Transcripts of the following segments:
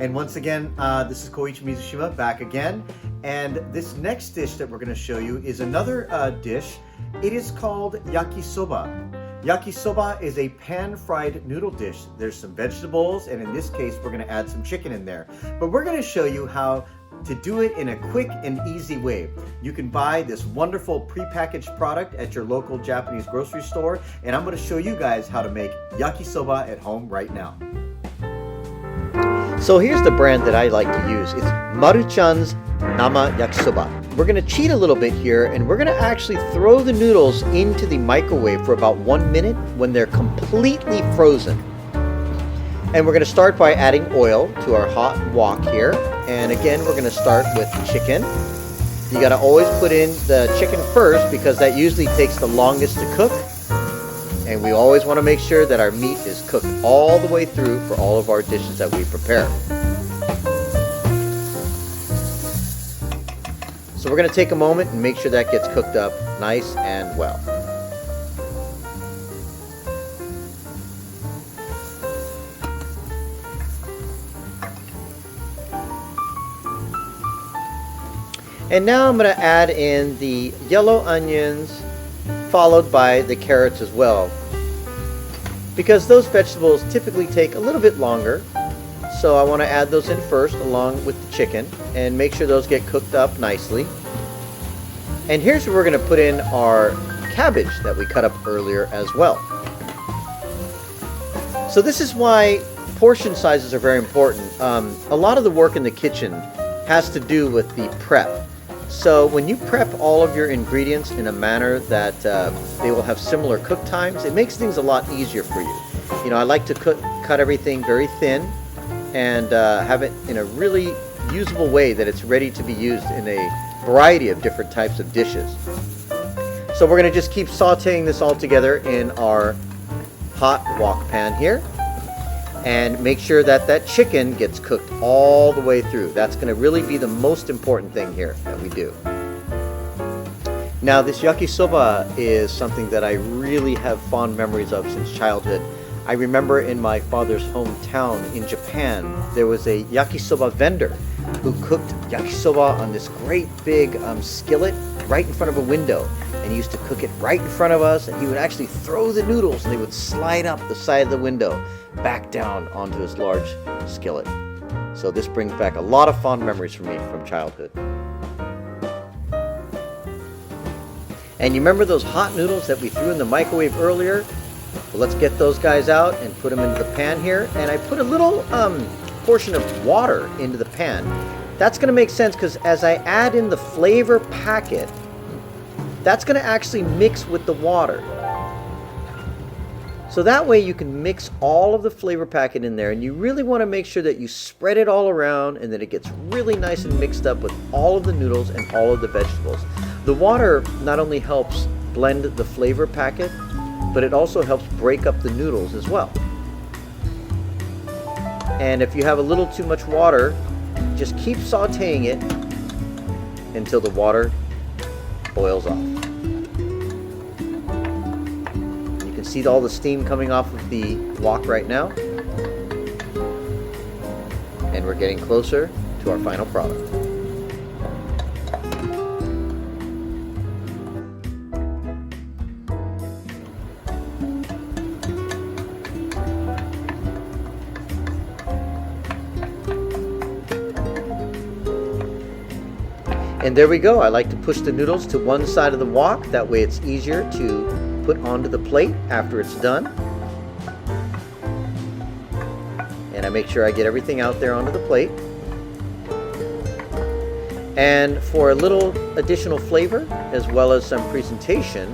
And once again, this is Koichi Mizushima back again. And this next dish that we're going to show you is another dish. It is called Yakisoba. Yakisoba is a pan-fried noodle dish. There's some vegetables, and in this case, we're going to add some chicken in there. But we're going to show you how to do it in a quick and easy way. You can buy this wonderful prepackaged product at your local Japanese grocery store, and I'm going to show you guys how to make yakisoba at home right now. So here's the brand that I like to use. It's Maruchan's Nama Yakisoba. We're going to cheat a little bit here, and we're going to actually throw the noodles into the microwave for about 1 minute when they're completely frozen. And we're going to start by adding oil to our hot wok here. And again, we're going to start with chicken. You got to always put in the chicken first because that usually takes the longest to cook. And we always want to make sure that our meat is cooked all the way through for all of our dishes that we prepare. So we're going to take a moment and make sure that gets cooked up nice and well. And now I'm going to add in the yellow onions, followed by the carrots as well, because those vegetables typically take a little bit longer. So I want to add those in first along with the chicken and make sure those get cooked up nicely. And here's where we're going to put in our cabbage that we cut up earlier as well. So this is why portion sizes are very important. A lot of the work in the kitchen has to do with the prep. So when you prep all of your ingredients in a manner that they will have similar cook times, it makes things a lot easier for you. You know, I like to cut everything very thin and have it in a really usable way that it's ready to be used in a variety of different types of dishes. So we're going to just keep sauteing this all together in our hot wok pan here. And make sure that that chicken gets cooked all the way through. That's going to really be the most important thing here that we do. Now, this yakisoba is something that I really have fond memories of since childhood. I remember in my father's hometown in Japan, there was a yakisoba vendor who cooked yakisoba on this great big skillet right in front of a window. And he used to cook it right in front of us, and he would actually throw the noodles and they would slide up the side of the window back down onto his large skillet. So this brings back a lot of fond memories for me from childhood. And you remember those hot noodles that we threw in the microwave earlier? Well, let's get those guys out and put them into the pan here. And I put a little portion of water into the pan. That's going to make sense because as I add in the flavor packet, that's going to actually mix with the water. So that way you can mix all of the flavor packet in there, and you really want to make sure that you spread it all around and that it gets really nice and mixed up with all of the noodles and all of the vegetables. The water not only helps blend the flavor packet, but it also helps break up the noodles as well. And if you have a little too much water, just keep sauteing it until the water boils off. See all the steam coming off of the wok right now, and we're getting closer to our final product. And there we go. I like to push the noodles to one side of the wok, that way it's easier to put onto the plate after it's done. And I make sure I get everything out there onto the plate. And for a little additional flavor as well as some presentation,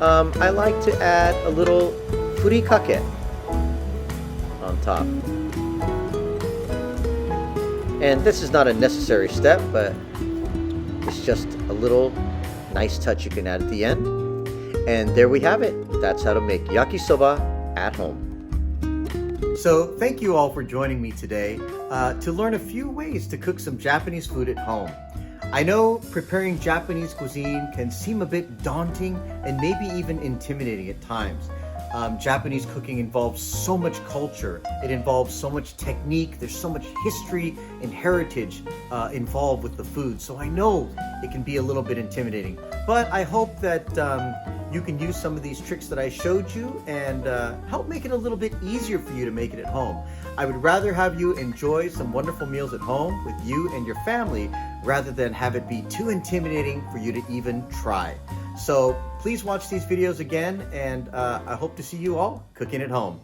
I like to add a little furikake on top. And this is not a necessary step, but it's just a little nice touch you can add at the end. And there we have it. That's how to make yakisoba at home. So thank you all for joining me today to learn a few ways to cook some Japanese food at home. I know preparing Japanese cuisine can seem a bit daunting and maybe even intimidating at times. Japanese cooking involves so much culture. It involves so much technique. There's so much history and heritage involved with the food. So I know it can be a little bit intimidating. But I hope that you can use some of these tricks that I showed you and help make it a little bit easier for you to make it at home. I would rather have you enjoy some wonderful meals at home with you and your family rather than have it be too intimidating for you to even try. So please watch these videos again, and I hope to see you all cooking at home.